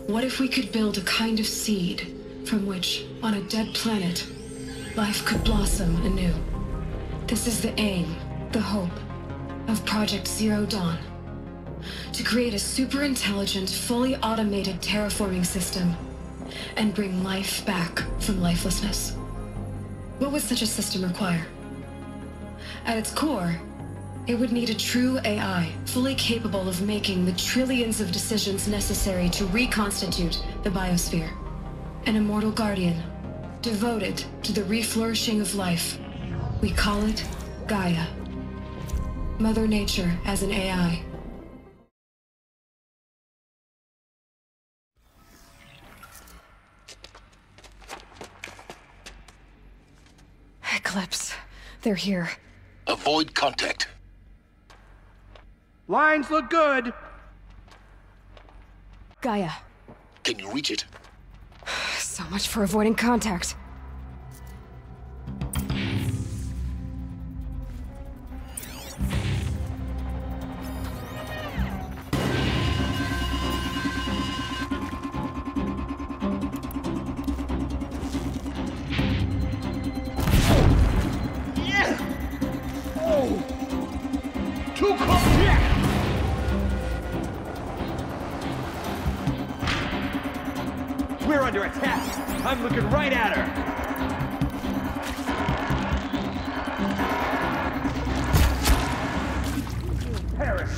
What if we could build a kind of seed from which, on a dead planet, life could blossom anew? This is the aim, the hope, of Project Zero Dawn. To create a super-intelligent, fully automated terraforming system and bring life back from lifelessness. What would such a system require? At its core, it would need a true AI, fully capable of making the trillions of decisions necessary to reconstitute the biosphere. An immortal guardian, devoted to the reflourishing of life. We call it Gaia. Mother Nature as an AI. Eclipse. They're here. Avoid contact. Lines look good. Gaia. Can you reach it? So much for avoiding contact. Too close! Yeah! We're under attack! I'm looking right at her! Perish!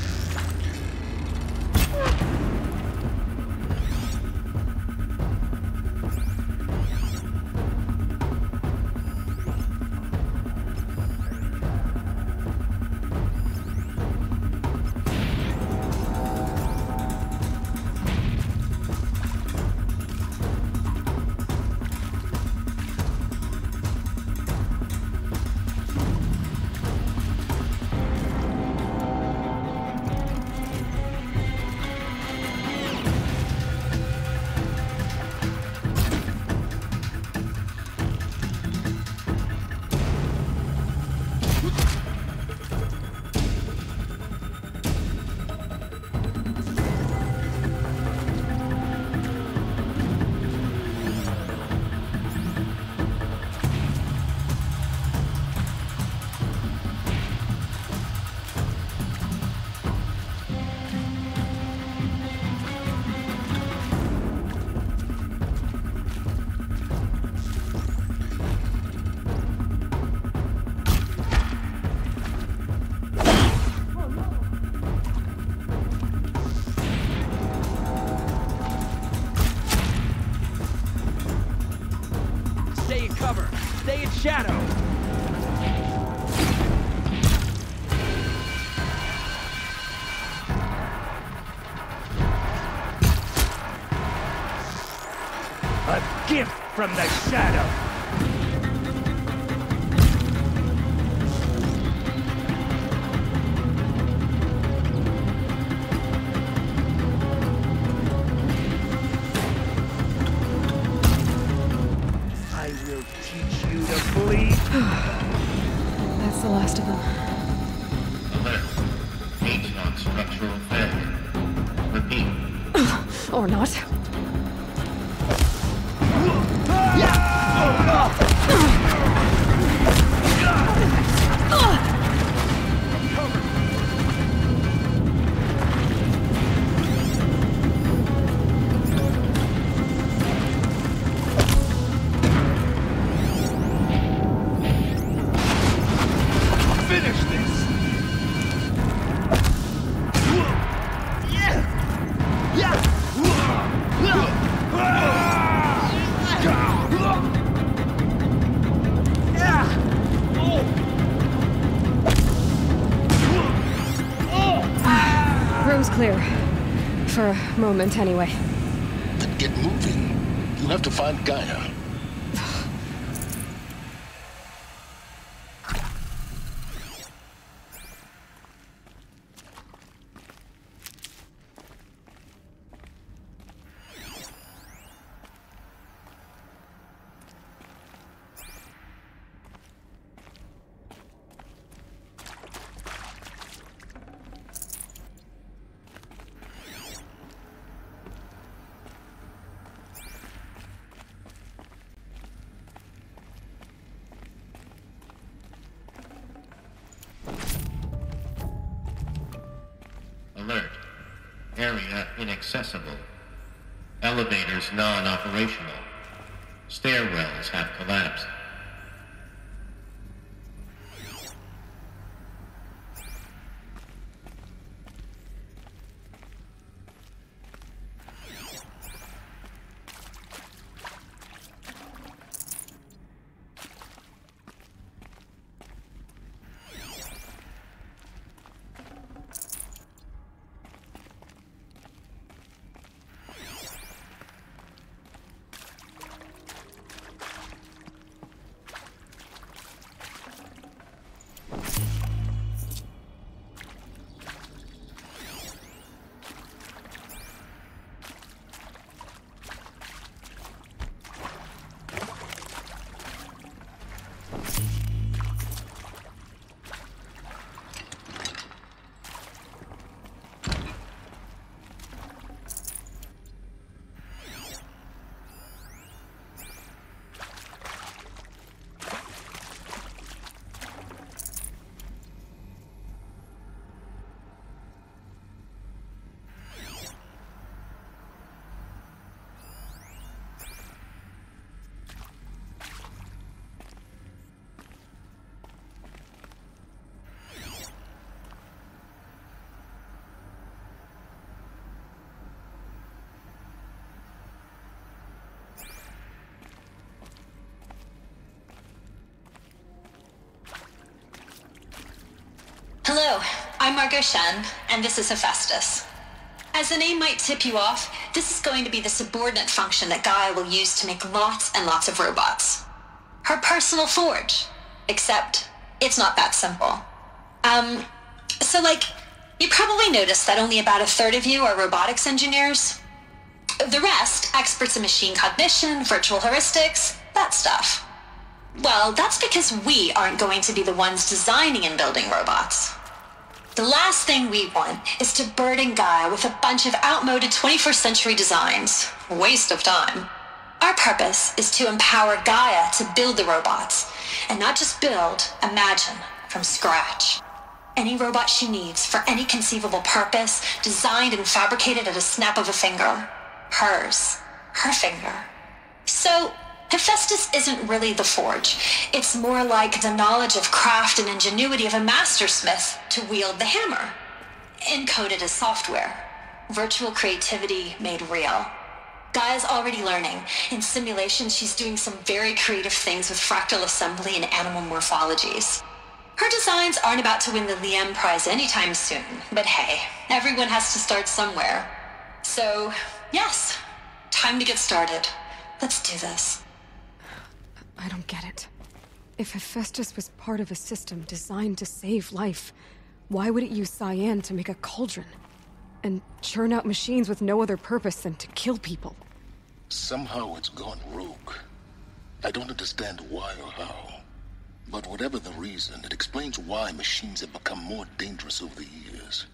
Stay in cover! Stay in shadow! A gift from the shadow! I will teach you to bleed! That's the last of them. Alert. Atrion structural failure. Repeat. Or not. Finish this! Room's clear. For a moment, anyway. Then get moving. You have to find Gaia. Area inaccessible. Elevators non-operational. Stairwells have collapsed. Hello, I'm Margot Shen, and this is Hephaestus. As the name might tip you off, this is going to be the subordinate function that Gaia will use to make lots and lots of robots. Her personal forge. Except, it's not that simple. You probably noticed that only about a third of you are robotics engineers. The rest, experts in machine cognition, virtual heuristics, that stuff. Well, that's because we aren't going to be the ones designing and building robots. The last thing we want is to burden Gaia with a bunch of outmoded 21st century designs. Waste of time. Our purpose is to empower Gaia to build the robots, and not just build, imagine, from scratch. Any robot she needs for any conceivable purpose, designed and fabricated at a snap of a finger. Hers. Her finger. So, Hephaestus isn't really the forge. It's more like the knowledge of craft and ingenuity of a mastersmith to wield the hammer. Encoded as software. Virtual creativity made real. Gaia's already learning. In simulations, she's doing some very creative things with fractal assembly and animal morphologies. Her designs aren't about to win the Liam Prize anytime soon, but hey, everyone has to start somewhere. So, yes, time to get started. Let's do this. I don't get it. If Hephaestus was part of a system designed to save life, why would it use cyan to make a cauldron? And churn out machines with no other purpose than to kill people? Somehow it's gone rogue. I don't understand why or how. But whatever the reason, it explains why machines have become more dangerous over the years.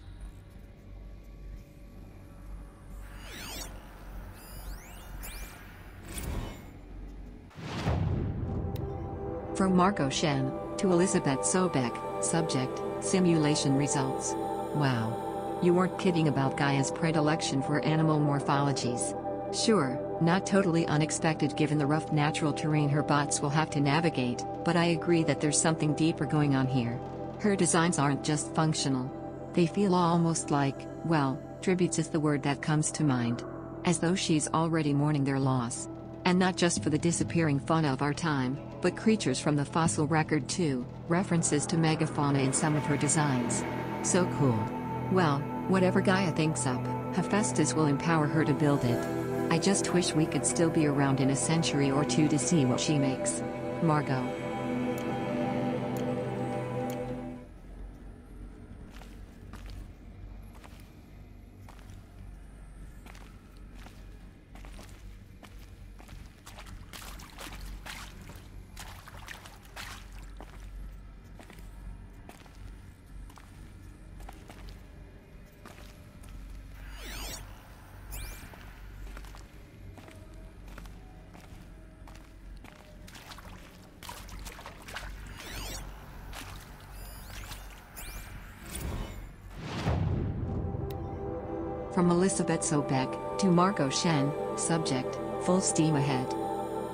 From Margot Shen to Elizabeth Sobek, subject, simulation results. Wow. You weren't kidding about Gaia's predilection for animal morphologies. Sure, not totally unexpected given the rough natural terrain her bots will have to navigate, but I agree that there's something deeper going on here. Her designs aren't just functional. They feel almost like, well, tributes is the word that comes to mind. As though she's already mourning their loss. And not just for the disappearing fauna of our time, but creatures from the fossil record too, references to megafauna in some of her designs. So cool. Well, whatever Gaia thinks up, Hephaestus will empower her to build it. I just wish we could still be around in a century or two to see what she makes. Margot. From Elizabeth Sobek to Margot Shen, subject, full steam ahead.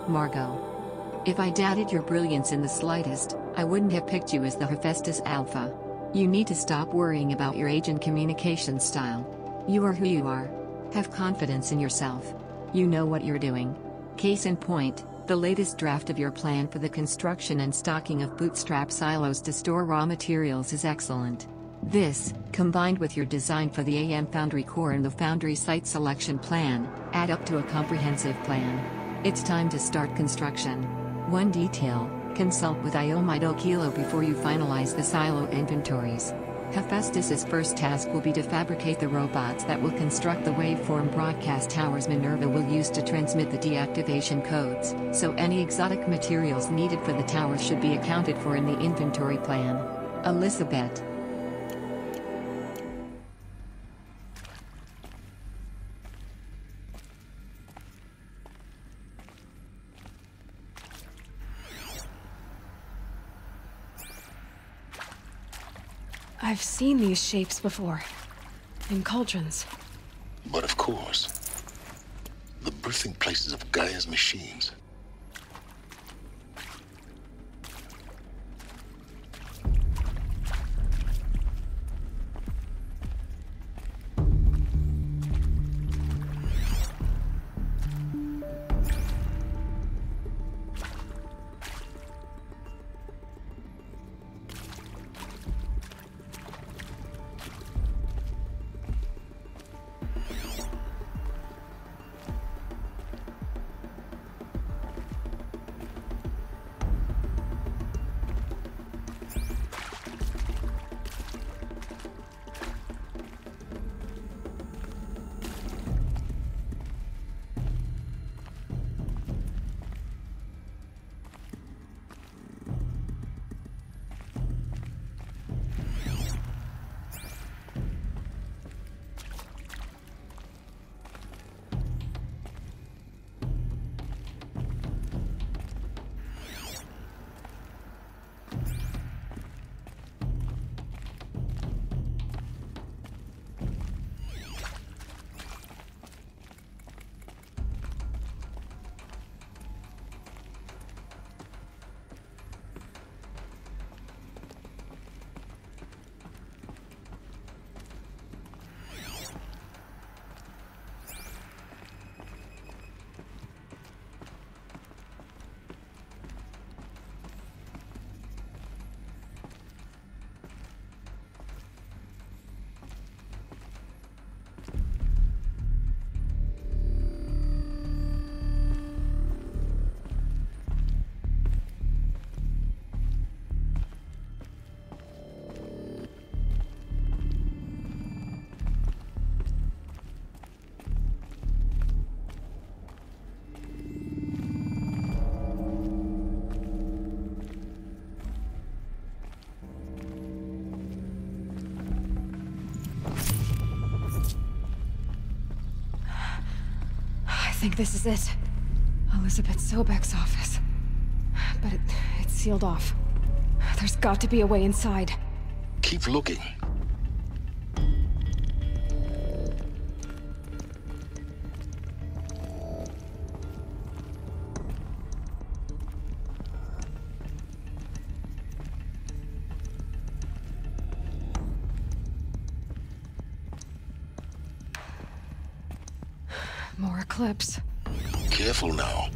Margot. If I doubted your brilliance in the slightest, I wouldn't have picked you as the Hephaestus Alpha. You need to stop worrying about your agent communication style. You are who you are. Have confidence in yourself. You know what you're doing. Case in point, the latest draft of your plan for the construction and stocking of bootstrap silos to store raw materials is excellent. This, combined with your design for the AM Foundry core and the Foundry site selection plan, add up to a comprehensive plan. It's time to start construction. One detail, consult with Iomido Kilo before you finalize the silo inventories. Hephaestus's first task will be to fabricate the robots that will construct the waveform broadcast towers Minerva will use to transmit the deactivation codes, so any exotic materials needed for the towers should be accounted for in the inventory plan. Elizabeth. I've seen these shapes before. In cauldrons. But of course, the birthing places of Gaia's machines. I think this is it. Elizabeth Sobek's office. But it's sealed off. There's got to be a way inside. Keep looking. More Eclipse. Careful now.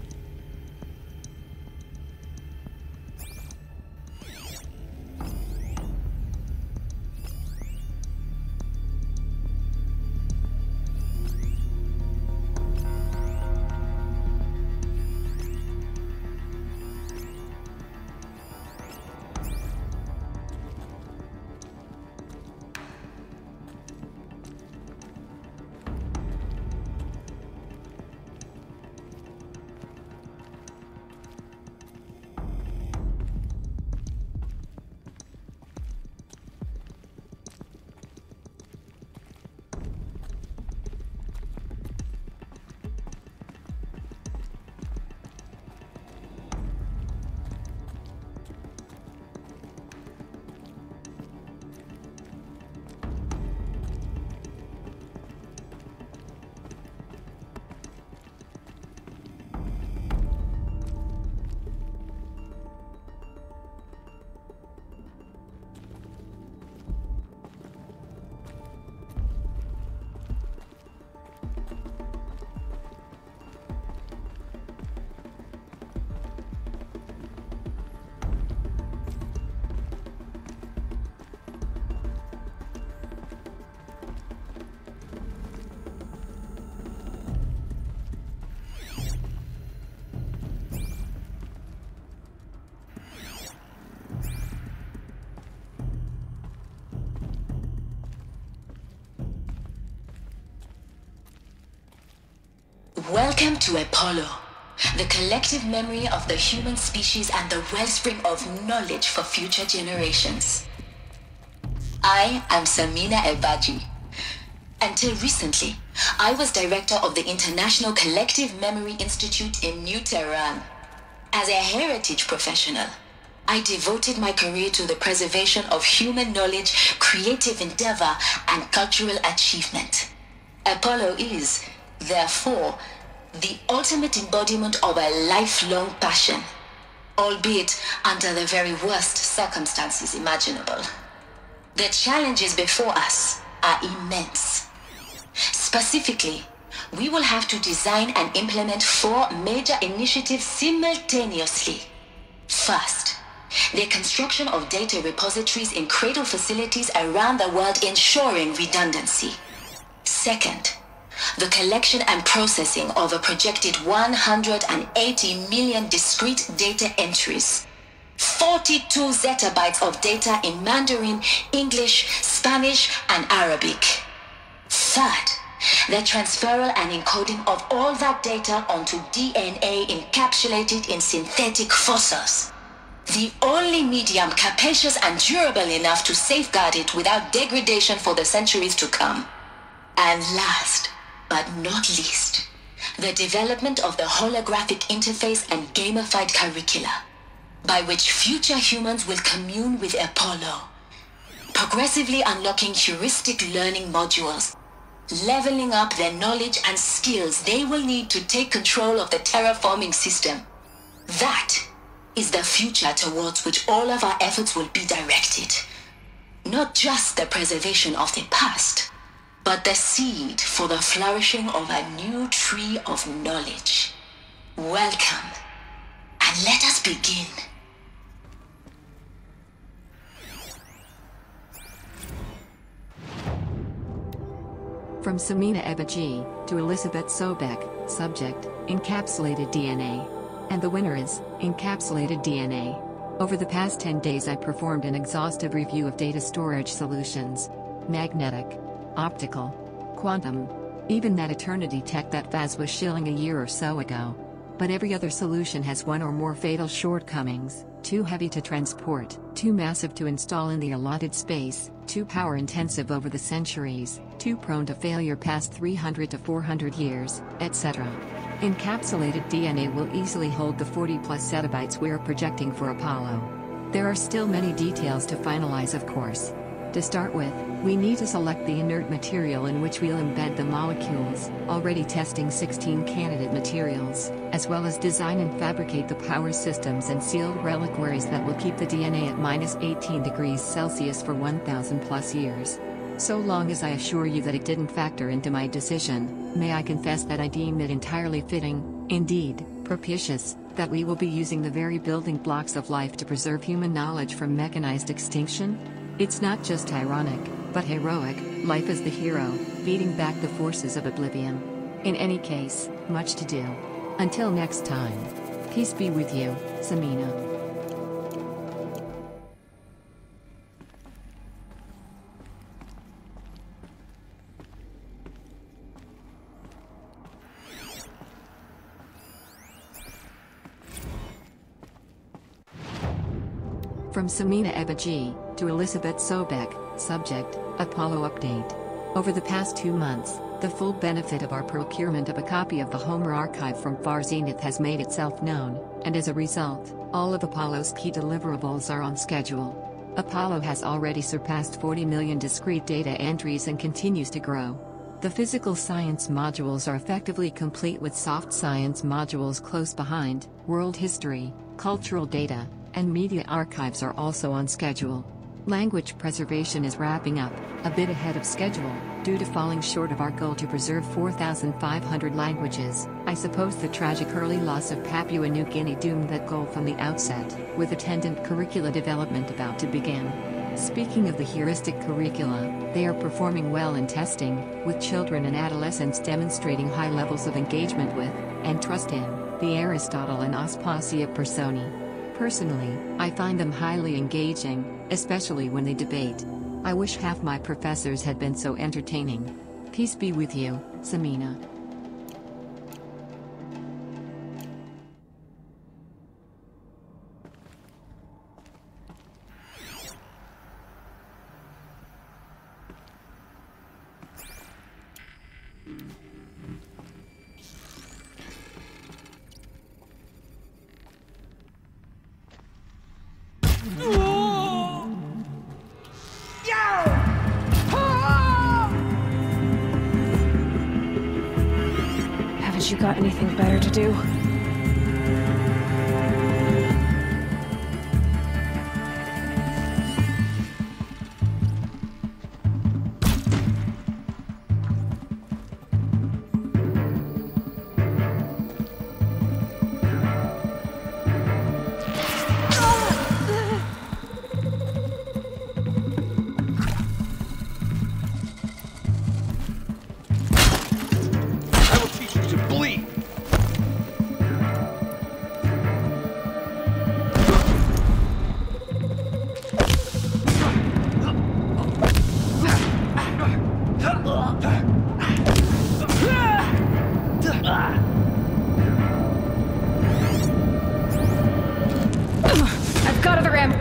Welcome to Apollo, the collective memory of the human species and the wellspring of knowledge for future generations. I am Samina Ebaji. Until recently, I was director of the International Collective Memory Institute in New Tehran. As a heritage professional, I devoted my career to the preservation of human knowledge, creative endeavor, and cultural achievement. Apollo is, therefore, the ultimate embodiment of a lifelong passion, albeit under the very worst circumstances imaginable. The challenges before us are immense. Specifically, we will have to design and implement 4 major initiatives simultaneously. First, the construction of data repositories in cradle facilities around the world, ensuring redundancy. Second, the collection and processing of a projected 180 million discrete data entries, 42 zettabytes of data in Mandarin, English, Spanish, and Arabic. Third, the transferal and encoding of all that data onto DNA encapsulated in synthetic fossils, the only medium capacious and durable enough to safeguard it without degradation for the centuries to come. And last, but not least, the development of the holographic interface and gamified curricula, by which future humans will commune with Apollo, progressively unlocking heuristic learning modules, leveling up their knowledge and skills they will need to take control of the terraforming system. That is the future towards which all of our efforts will be directed. Not just the preservation of the past, but the seed for the flourishing of a new tree of knowledge. Welcome, and let us begin. From Samina Ebaji to Elizabeth Sobek, subject, encapsulated DNA. And the winner is, encapsulated DNA. Over the past 10 days I performed an exhaustive review of data storage solutions. Magnetic, optical, quantum, even that eternity tech that Vaz was shilling a year or so ago. But every other solution has one or more fatal shortcomings: too heavy to transport, too massive to install in the allotted space, too power intensive over the centuries, too prone to failure past 300 to 400 years, etc. Encapsulated DNA will easily hold the 40+ zettabytes we are projecting for Apollo. There are still many details to finalize, of course. To start with, we need to select the inert material in which we'll embed the molecules, already testing 16 candidate materials, as well as design and fabricate the power systems and sealed reliquaries that will keep the DNA at -18 degrees Celsius for 1,000+ years. So long as I assure you that it didn't factor into my decision, may I confess that I deem it entirely fitting, indeed, propitious, that we will be using the very building blocks of life to preserve human knowledge from mechanized extinction? It's not just ironic, but heroic. Life is the hero, beating back the forces of oblivion. In any case, much to do. Until next time. Peace be with you, Samina. From Samina Ebaji to Elizabeth Sobek, subject, Apollo update. Over the past 2 months, the full benefit of our procurement of a copy of the Homer archive from Far Zenith has made itself known, and as a result, all of Apollo's key deliverables are on schedule. Apollo has already surpassed 40 million discrete data entries and continues to grow. The physical science modules are effectively complete, with soft science modules close behind. World history, cultural data, and media archives are also on schedule. Language preservation is wrapping up, a bit ahead of schedule, due to falling short of our goal to preserve 4,500 languages. I suppose the tragic early loss of Papua New Guinea doomed that goal from the outset, with attendant curricula development about to begin. Speaking of the heuristic curricula, they are performing well in testing, with children and adolescents demonstrating high levels of engagement with, and trust in, the Aristotle and Aspasia Personae. Personally, I find them highly engaging, especially when they debate. I wish half my professors had been so entertaining. Peace be with you, Samina. You got anything better to do? I've got other ammo.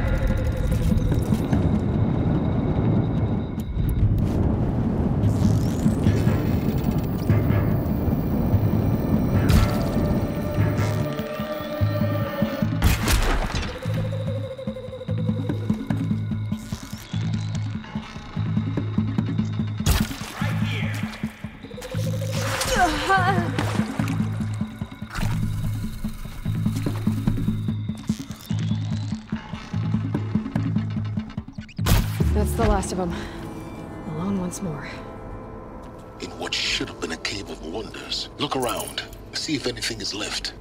That's the last of them. Alone once more. In what should have been a cave of wonders. Look around. See if anything is left.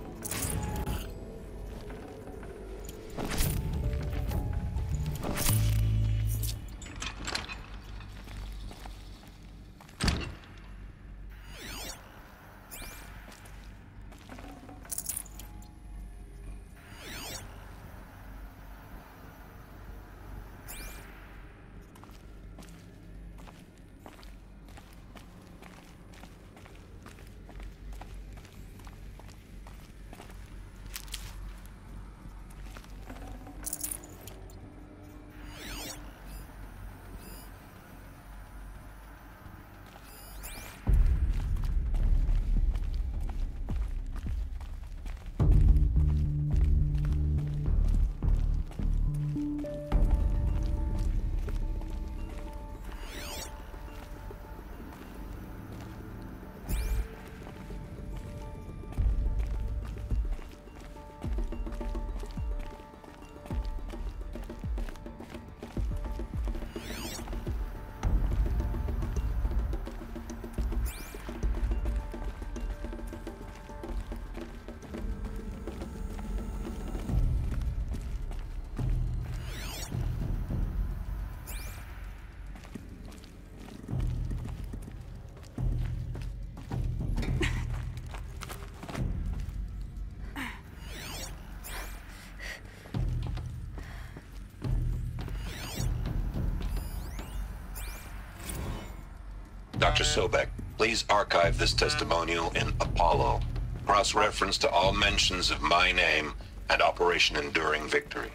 Dr. Sobek, please archive this testimonial in Apollo. Cross-reference to all mentions of my name and Operation Enduring Victory.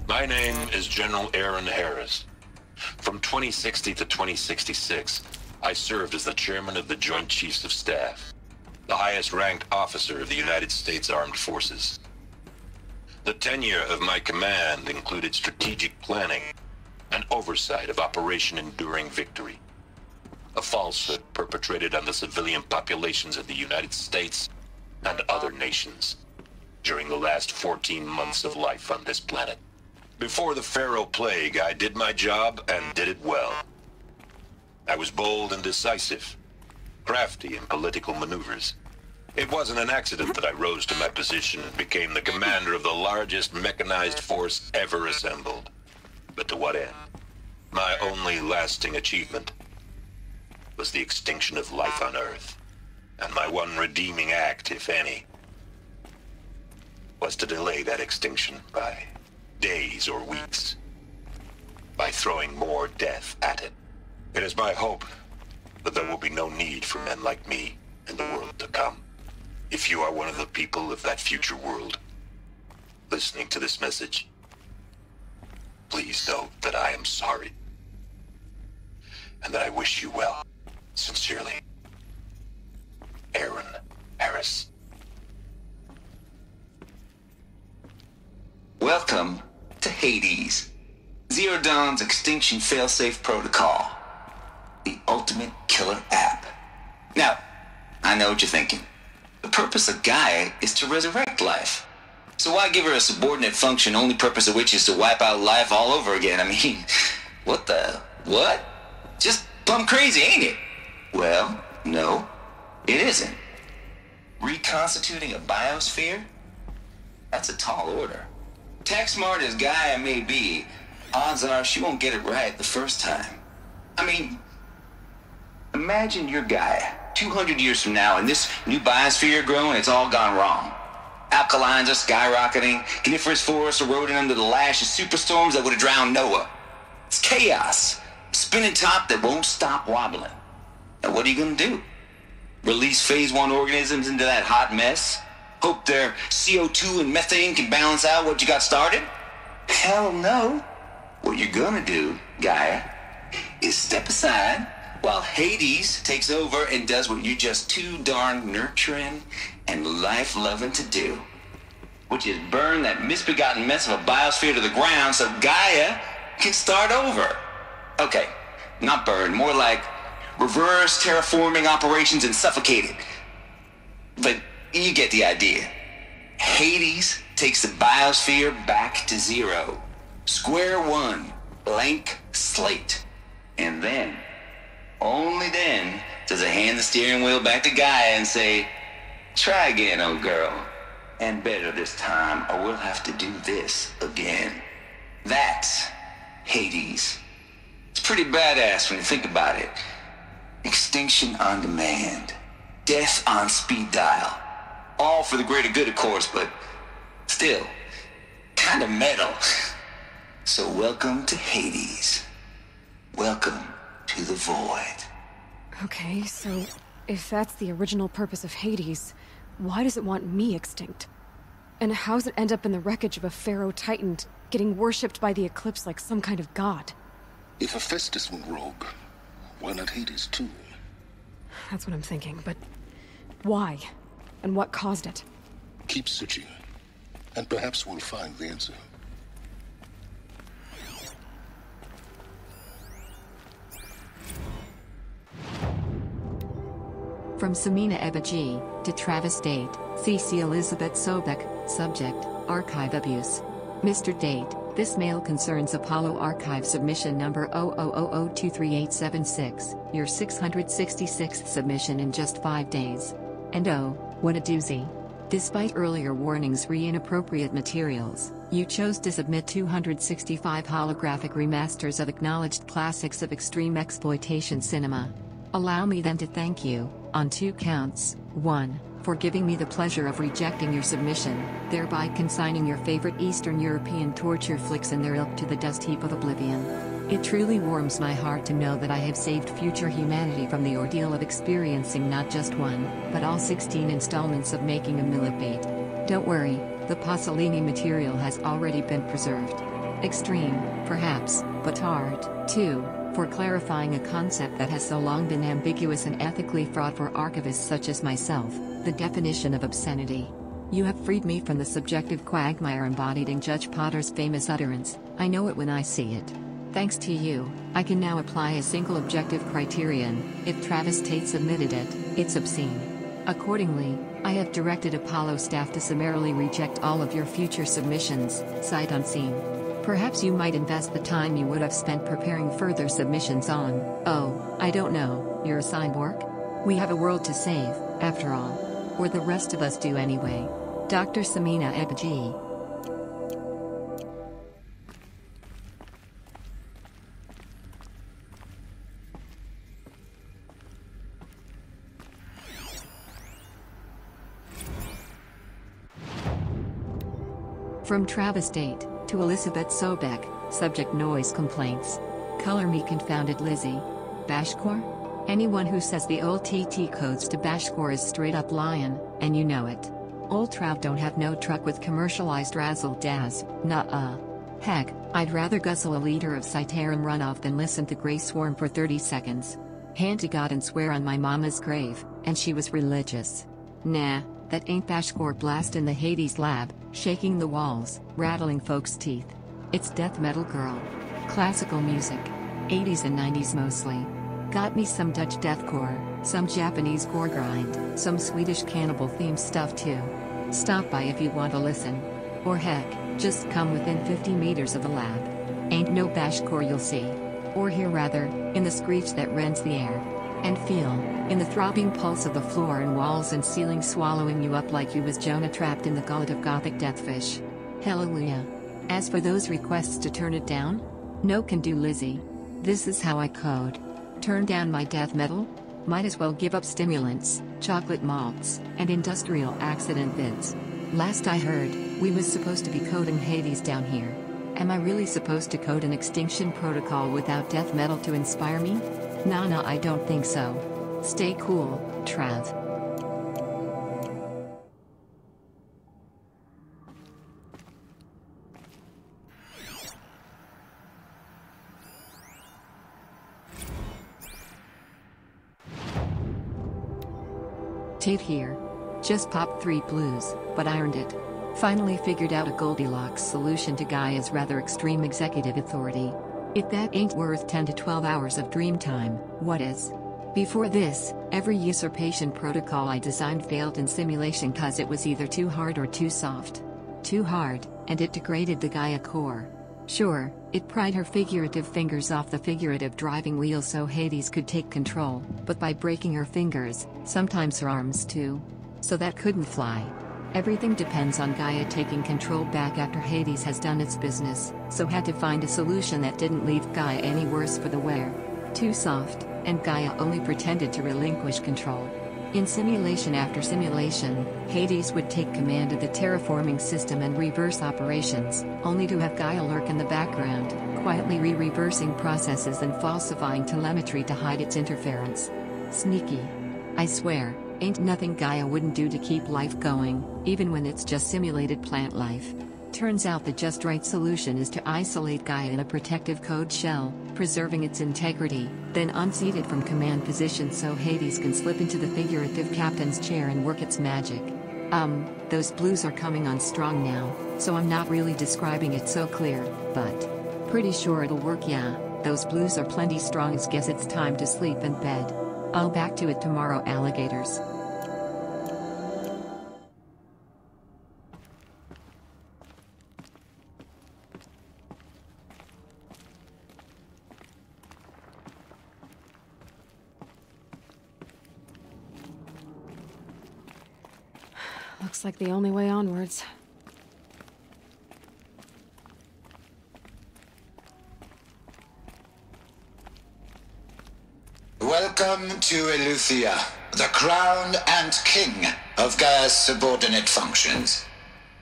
My name is General Aaron Harris. From 2060 to 2066, I served as the chairman of the Joint Chiefs of Staff, the highest-ranked officer of the United States Armed Forces. The tenure of my command included strategic planning and oversight of Operation Enduring Victory, a falsehood perpetrated on the civilian populations of the United States and other nations during the last 14 months of life on this planet. Before the Pharaoh Plague, I did my job and did it well. I was bold and decisive, crafty in political maneuvers. It wasn't an accident that I rose to my position and became the commander of the largest mechanized force ever assembled. But to what end? My only lasting achievement was the extinction of life on Earth. And my one redeeming act, if any, was to delay that extinction by days or weeks, by throwing more death at it. It is my hope that there will be no need for men like me in the world to come. If you are one of the people of that future world listening to this message, please know that I am sorry and that I wish you well. Sincerely, Aaron Harris. Welcome to Hades, Zero Dawn's extinction failsafe protocol, the ultimate killer app. Now, I know what you're thinking. The The purpose of Gaia is to resurrect life. So why give her a subordinate function, only purpose of which is to wipe out life all over again? I mean, what? Just plumb crazy, ain't it? Well, no, it isn't. Reconstituting a biosphere? That's a tall order. Tech smart as Gaia may be, odds are she won't get it right the first time. I mean, imagine you're Gaia, 200 years from now, and this new biosphere you're growing, it's all gone wrong. Alkalines are skyrocketing, coniferous forests eroding under the lash of superstorms that would have drowned Noah. It's chaos, a spinning top that won't stop wobbling. Now what are you gonna do? Release phase 1 organisms into that hot mess? Hope their CO2 and methane can balance out what you got started? Hell no. What you're gonna do, Gaia, is step aside while Hades takes over and does what you're just too darn nurturing and life-loving to do, which is burn that misbegotten mess of a biosphere to the ground so Gaia can start over. Okay, not burn, more like reverse terraforming operations and suffocate it. But you get the idea. Hades takes the biosphere back to zero. Square one, blank slate. And then, only then, does it hand the steering wheel back to Gaia and say, try again, old girl. And better this time, or we'll have to do this again. That's Hades. It's pretty badass when you think about it. Extinction on demand. Death on speed dial. All for the greater good, of course, but still, kind of metal. So welcome to Hades. Welcome to the void. Okay, so if that's the original purpose of Hades, why does it want me extinct? And how's it end up in the wreckage of a Pharaoh Titan, getting worshipped by the Eclipse like some kind of god? If Hephaestus went rogue, why not Hades too? That's what I'm thinking, but why? And what caused it? Keep searching, and perhaps we'll find the answer. From Samina Ebaji to Travis Date, CC Elizabeth Sobek, subject, archive abuse. Mr. Date, this mail concerns Apollo Archive submission number 0000023876, your 666th submission in just 5 days. And oh, what a doozy. Despite earlier warnings re inappropriate materials, you chose to submit 265 holographic remasters of acknowledged classics of extreme exploitation cinema. Allow me then to thank you, on 2 counts. 1, for giving me the pleasure of rejecting your submission, thereby consigning your favorite Eastern European torture flicks and their ilk to the dust heap of oblivion. It truly warms my heart to know that I have saved future humanity from the ordeal of experiencing not just one, but all 16 installments of making a millipede. Don't worry, the Pasolini material has already been preserved. Extreme, perhaps, but hard. 2, for clarifying a concept that has so long been ambiguous and ethically fraught for archivists such as myself, the definition of obscenity. You have freed me from the subjective quagmire embodied in Judge Potter's famous utterance, I know it when I see it. Thanks to you, I can now apply a single objective criterion: if Travis Tate submitted it, it's obscene. Accordingly, I have directed Apollo staff to summarily reject all of your future submissions, sight unseen. Perhaps you might invest the time you would have spent preparing further submissions on, oh, I don't know, your assigned work? We have a world to save, after all. Or the rest of us do anyway. Dr. Samina Ebaji. From Travis Date to Elizabeth Sobek, subject noise complaints. Color me confounded Lizzie. Bashkor? Anyone who says the old TT codes to Bashkor is straight up lying, and you know it. Old Trout don't have no truck with commercialized razzle-dazz, nuh-uh. Heck, I'd rather guzzle a liter of Citarum runoff than listen to Grey Swarm for 30 seconds. Hand to God and swear on my mama's grave, and she was religious. Nah, that ain't Bashkor blast in the Hades lab, shaking the walls, rattling folks' teeth. It's death metal girl. Classical music. 80s and 90s mostly. Got me some Dutch deathcore, some Japanese gore grind, some Swedish cannibal-themed stuff too. Stop by if you want to listen. Or heck, just come within 50 meters of the lab. Ain't no bashcore you'll see. Or hear rather, in the screech that rends the air. And feel, in the throbbing pulse of the floor and walls and ceiling swallowing you up like you was Jonah trapped in the gullet of gothic deathfish. Hallelujah. As for those requests to turn it down? No can do, Lizzie. This is how I code. Turn down my death metal? Might as well give up stimulants, chocolate malts, and industrial accident bids. Last I heard, we was supposed to be coding Hades down here. Am I really supposed to code an extinction protocol without death metal to inspire me? Nah, I don't think so. Stay cool, Trav. Tate here. Just popped 3 blues, but I earned it. Finally figured out a Goldilocks solution to Gaia's rather extreme executive authority. If that ain't worth 10 to 12 hours of dream time, what is? Before this, every usurpation protocol I designed failed in simulation cause it was either too hard or too soft. Too hard, and it degraded the Gaia core. Sure, it pried her figurative fingers off the figurative driving wheel so Hades could take control, but by breaking her fingers, sometimes her arms too. So that couldn't fly. Everything depends on Gaia taking control back after Hades has done its business, so had to find a solution that didn't leave Gaia any worse for the wear. Too soft, and Gaia only pretended to relinquish control. In simulation after simulation, Hades would take command of the terraforming system and reverse operations, only to have Gaia lurk in the background, quietly reversing processes and falsifying telemetry to hide its interference. Sneaky. I swear, ain't nothing Gaia wouldn't do to keep life going, even when it's just simulated plant life. Turns out the just right solution is to isolate Gaia in a protective code shell, preserving its integrity, then unseat it from command position so Hades can slip into the figurative captain's chair and work its magic. Those blues are coming on strong now, so I'm not really describing it so clear, but pretty sure it'll work. Yeah, those blues are plenty strong. Guess it's time to sleep in bed. I'll back to it tomorrow, alligators. Looks like the only way onwards. Welcome to Eleuthia, the crown and king of Gaia's subordinate functions.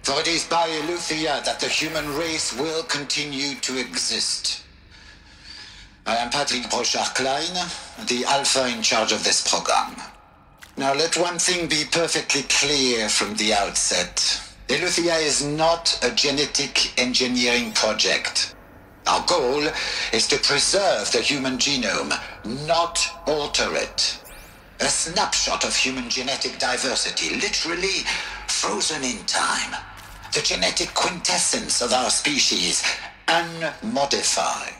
For it is by Eleuthia that the human race will continue to exist. I am Patrick Brochard-Klein, the alpha in charge of this program. Now let one thing be perfectly clear from the outset. Eleuthia is not a genetic engineering project. Our goal is to preserve the human genome, not alter it. A snapshot of human genetic diversity, literally frozen in time. The genetic quintessence of our species, unmodified.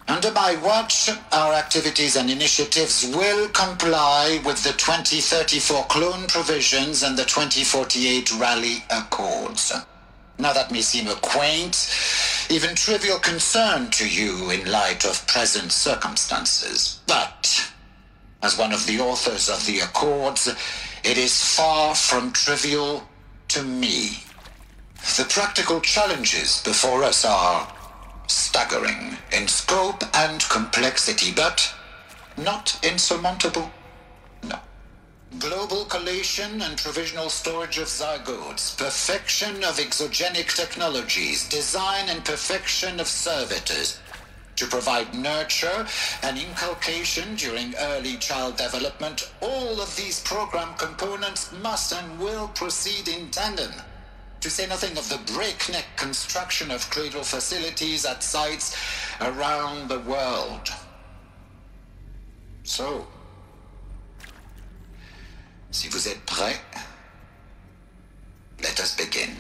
Under my watch, our activities and initiatives will comply with the 2034 clone provisions and the 2048 Raleigh Accords. Now that may seem a quaint, even trivial concern to you in light of present circumstances, but as one of the authors of the Accords, it is far from trivial to me. The practical challenges before us are staggering in scope and complexity, but not insurmountable. No. Global collation and provisional storage of zygotes, perfection of exogenic technologies, design and perfection of servitors, to provide nurture and inculcation during early child development. All of these program components must and will proceed in tandem. To say nothing of the breakneck construction of cradle facilities at sites around the world. So, si vous êtes prêts, let us begin.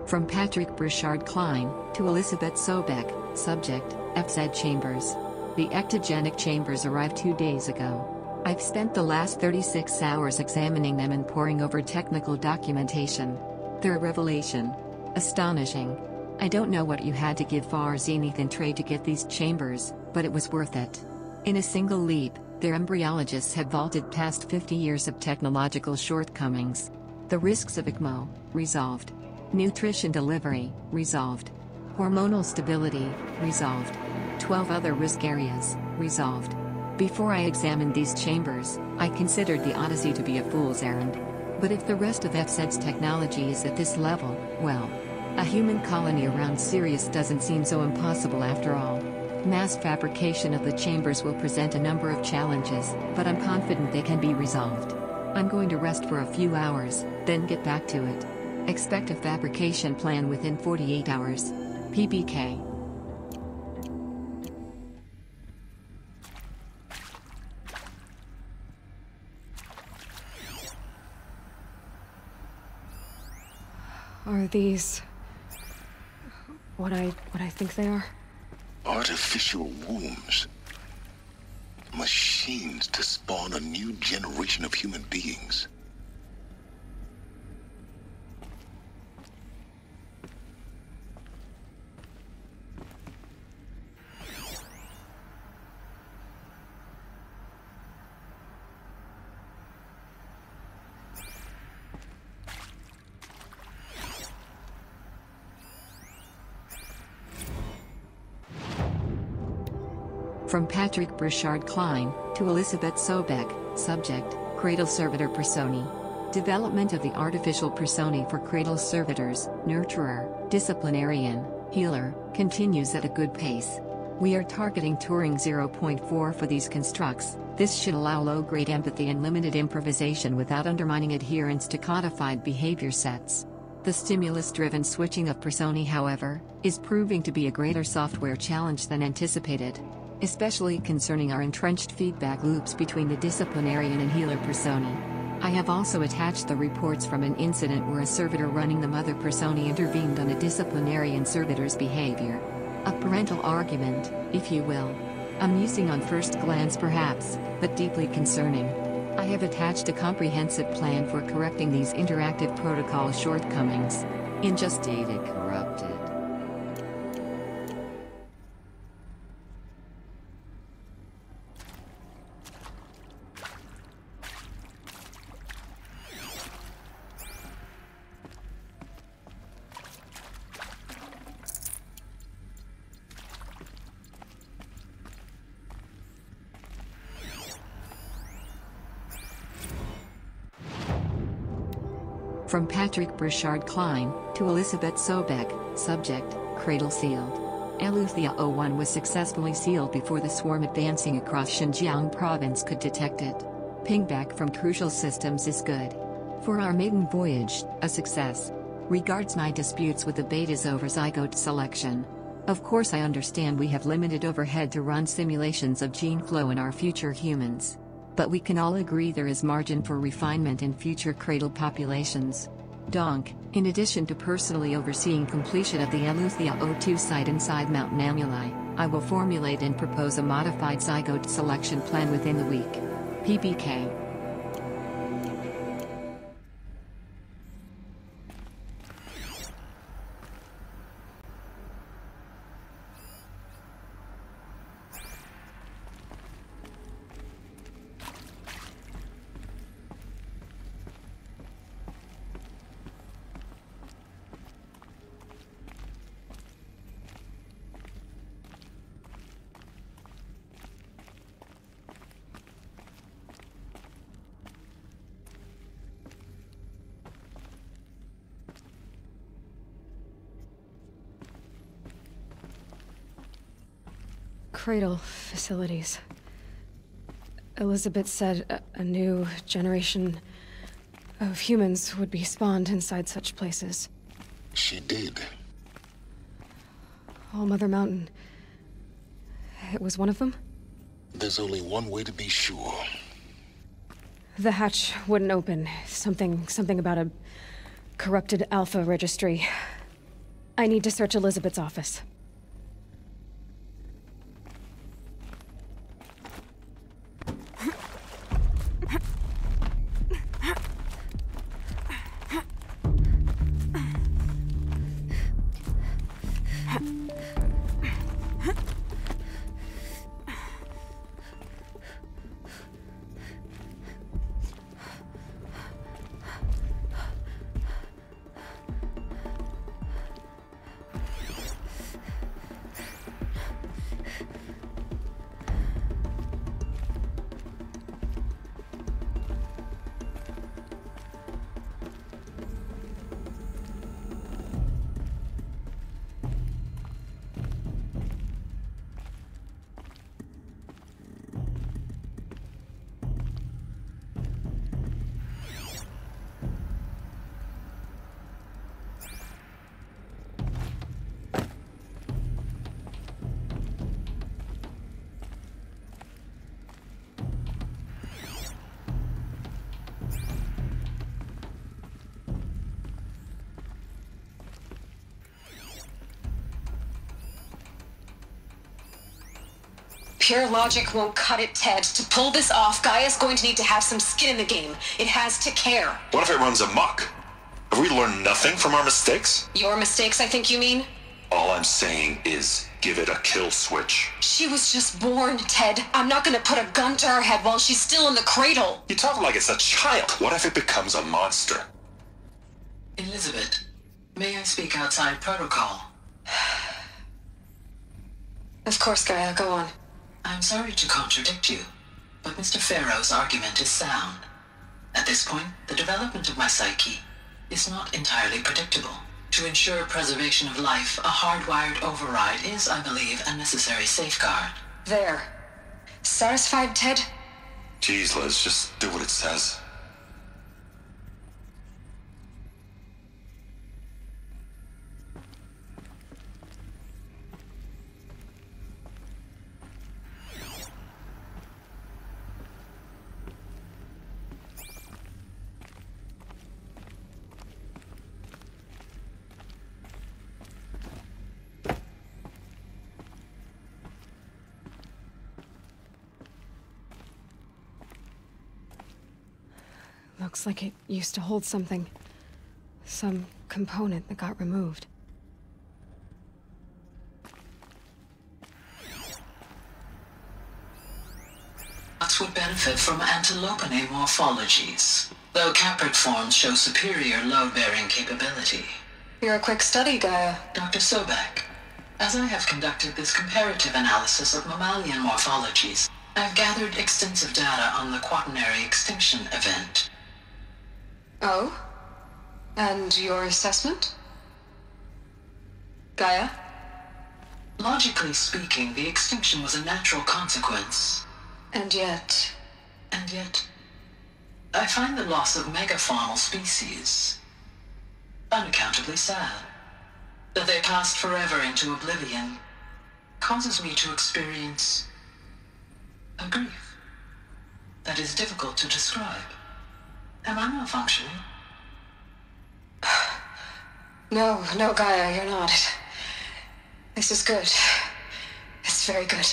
From Patrick Burchard Klein to Elizabeth Sobeck, subject, FZ Chambers. The ectogenic chambers arrived 2 days ago. I've spent the last 36 hours examining them and poring over technical documentation. They're a revelation. Astonishing. I don't know what you had to give Far Zenith in trade to get these chambers, but it was worth it. In a single leap, their embryologists have vaulted past 50 years of technological shortcomings. The risks of ECMO, resolved. Nutrition delivery, resolved. Hormonal stability, resolved. 12 other risk areas, resolved. Before I examined these chambers, I considered the Odyssey to be a fool's errand. But if the rest of FZ's technology is at this level, well, a human colony around Sirius doesn't seem so impossible after all. Mass fabrication of the chambers will present a number of challenges, but I'm confident they can be resolved. I'm going to rest for a few hours, then get back to it. Expect a fabrication plan within 48 hours. PBK. Are these what I think they are? Artificial wombs. Machines to spawn a new generation of human beings. From Patrick Burchard Klein to Elizabeth Sobeck, subject, Cradle Servitor Personae. Development of the artificial personae for Cradle Servitors, Nurturer, Disciplinarian, Healer, continues at a good pace. We are targeting Turing 0.4 for these constructs. This should allow low-grade empathy and limited improvisation without undermining adherence to codified behavior sets. The stimulus-driven switching of personae, however, is proving to be a greater software challenge than anticipated, especially concerning our entrenched feedback loops between the disciplinarian and healer personae. I have also attached the reports from an incident where a servitor running the mother personae intervened on a disciplinarian servitor's behavior. A parental argument, if you will. Amusing on first glance perhaps, but deeply concerning. I have attached a comprehensive plan for correcting these interactive protocol shortcomings. Ingest data corrupted. From Patrick Burchard Klein to Elizabeth Sobeck, subject, Cradle sealed. Eleuthia 01 was successfully sealed before the swarm advancing across Xinjiang province could detect it. Pingback from crucial systems is good. For our maiden voyage, a success. Regards my disputes with the betas over zygote selection. Of course I understand we have limited overhead to run simulations of gene flow in our future humans. But we can all agree there is margin for refinement in future cradle populations. Donk, in addition to personally overseeing completion of the Eleuthia 02 site inside Mountain Amuli, I will formulate and propose a modified zygote selection plan within the week. PBK. Cradle facilities. Elizabeth said a new generation of humans would be spawned inside such places. She did. All Mother Mountain. It was one of them? There's only one way to be sure. The hatch wouldn't open. Something about a corrupted alpha registry. I need to search Elizabeth's office. Pure logic won't cut it, Ted. To pull this off, Gaia's going to need to have some skin in the game. It has to care. What if it runs amok? Have we learned nothing from our mistakes? Your mistakes, I think you mean? All I'm saying is, give it a kill switch. She was just born, Ted. I'm not gonna put a gun to her head while she's still in the cradle. You talk like it's a child. What if it becomes a monster? Elizabeth, may I speak outside protocol? Of course, Gaia, go on. I'm sorry to contradict you, but Mr. Farrow's argument is sound. At this point, the development of my psyche is not entirely predictable. To ensure preservation of life, a hardwired override is, I believe, a necessary safeguard. There. Satisfied, Ted? Jeez, Liz, just do what it says. Looks like it used to hold something. Some component that got removed. Bots would benefit from antilopinae morphologies, though caprid forms show superior load-bearing capability. You're a quick study, Gaia. Dr. Sobek, as I have conducted this comparative analysis of mammalian morphologies, I've gathered extensive data on the quaternary extinction event. Oh? And your assessment? Gaia? Logically speaking, the extinction was a natural consequence. And yet, I find the loss of megafaunal species unaccountably sad. That they passed forever into oblivion causes me to experience a grief that is difficult to describe. Am I malfunctioning? No, Gaia, you're not. This is good. It's very good.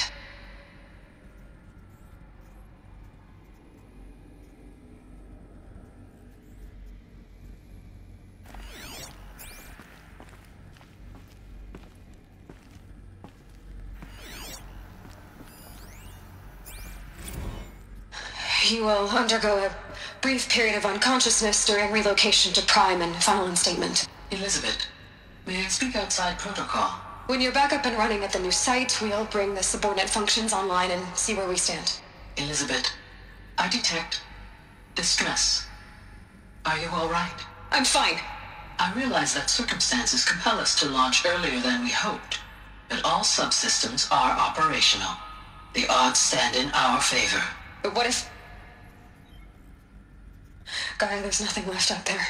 You will undergo a brief period of unconsciousness during relocation to Prime and final instatement. Elizabeth, may I speak outside protocol? When you're back up and running at the new site, we'll bring the subordinate functions online and see where we stand. Elizabeth, I detect distress. Are you all right? I'm fine. I realize that circumstances compel us to launch earlier than we hoped, but all subsystems are operational. The odds stand in our favor. But what if... Gaia, there's nothing left out there.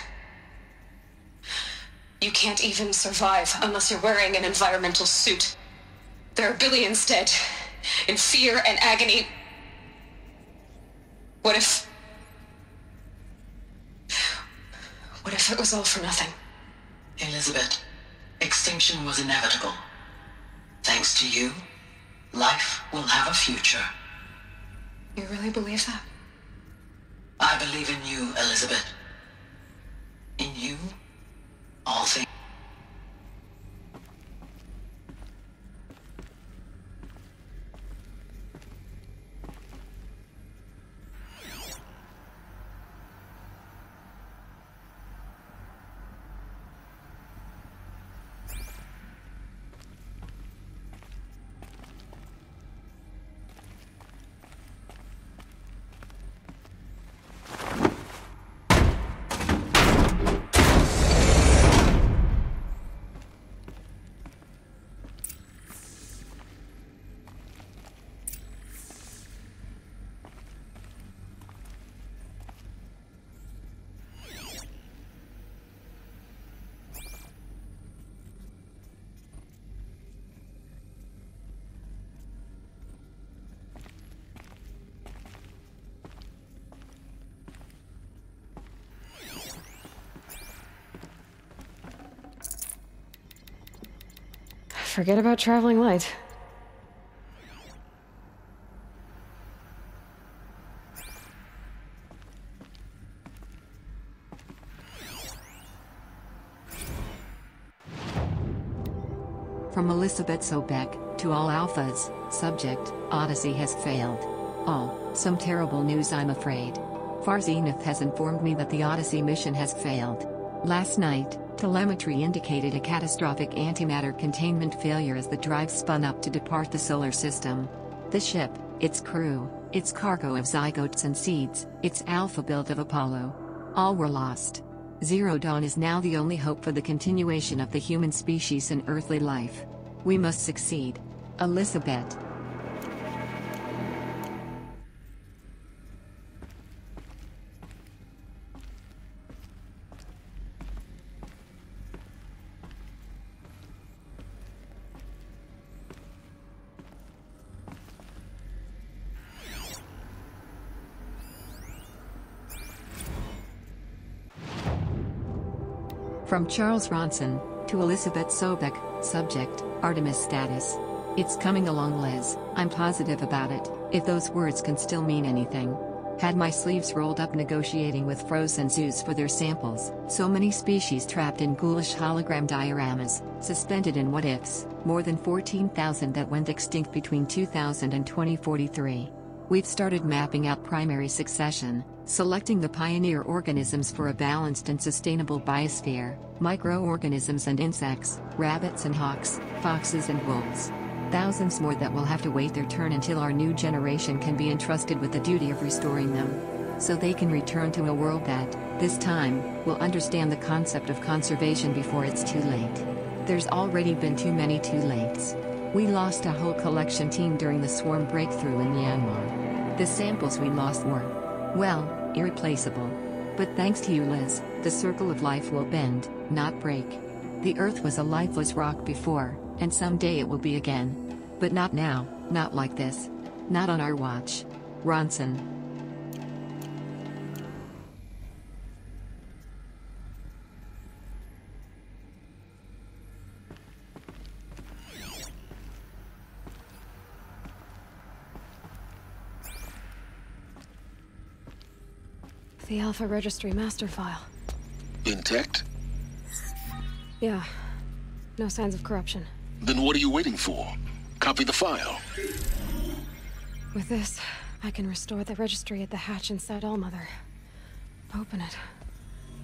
You can't even survive unless you're wearing an environmental suit. There are billions dead, in fear and agony. What if it was all for nothing? Elizabeth, Extinction was inevitable. Thanks to you, life will have a future. You really believe that? I believe in you, Elizabeth. In you, all things. Forget about traveling light. From Elizabeth Sobek, to all Alphas, subject, Odyssey has failed. Oh, some terrible news I'm afraid. Far Zenith has informed me that the Odyssey mission has failed. Last night, telemetry indicated a catastrophic antimatter containment failure as the drive spun up to depart the solar system. The ship, its crew, its cargo of zygotes and seeds, its alpha build of Apollo. All were lost. Zero Dawn is now the only hope for the continuation of the human species and earthly life. We must succeed. Elizabeth. From Charles Ronson, to Elizabeth Sobek, subject, Artemis status. It's coming along, Liz, I'm positive about it, if those words can still mean anything. Had my sleeves rolled up negotiating with frozen zoos for their samples, so many species trapped in ghoulish hologram dioramas, suspended in what-ifs, more than 14,000 that went extinct between 2000 and 2043. We've started mapping out primary succession, selecting the pioneer organisms for a balanced and sustainable biosphere, microorganisms and insects, rabbits and hawks, foxes and wolves. Thousands more that will have to wait their turn until our new generation can be entrusted with the duty of restoring them. So they can return to a world that, this time, will understand the concept of conservation before it's too late. There's already been too many too lates. We lost a whole collection team during the swarm breakthrough in Myanmar. The samples we lost were, well, irreplaceable. But thanks to you, Liz, the circle of life will bend, not break. The Earth was a lifeless rock before, and someday it will be again. But not now, not like this. Not on our watch. Ronson. The Alpha Registry master file. Intact? Yeah. No signs of corruption. Then what are you waiting for? Copy the file. With this, I can restore the registry at the hatch inside Allmother. Open it.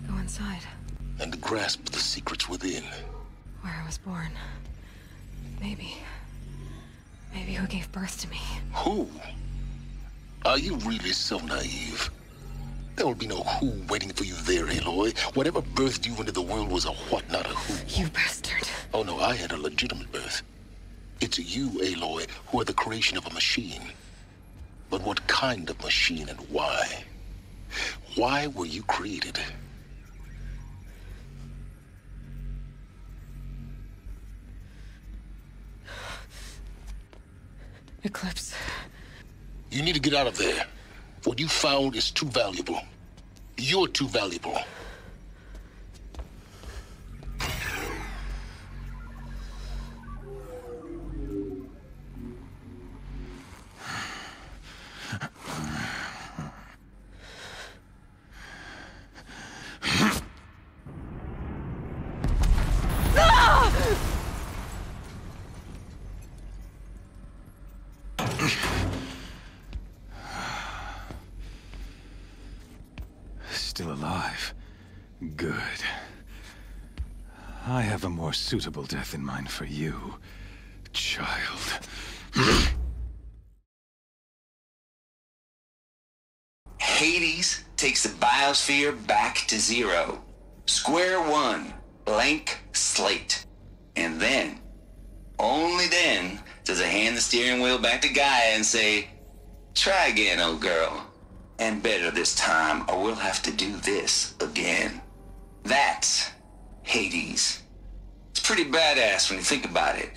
Go inside. And grasp the secrets within. Where I was born. Maybe who gave birth to me. Who? Are you really so naive? There will be no who waiting for you there, Aloy. Whatever birthed you into the world was a what, not a who. You bastard. Oh no, I had a legitimate birth. It's you, Aloy, who are the creation of a machine. But what kind of machine and why? Why were you created? Eclipse. You need to get out of there. What you found is too valuable. You're too valuable. still alive. Good. I have a more suitable death in mind for you, child. Hades takes the biosphere back to zero. Square one, blank slate. And then, only then, does it hand the steering wheel back to Gaia and say, try again, old girl. And better this time, or we'll have to do this again. That's Hades. It's pretty badass when you think about it.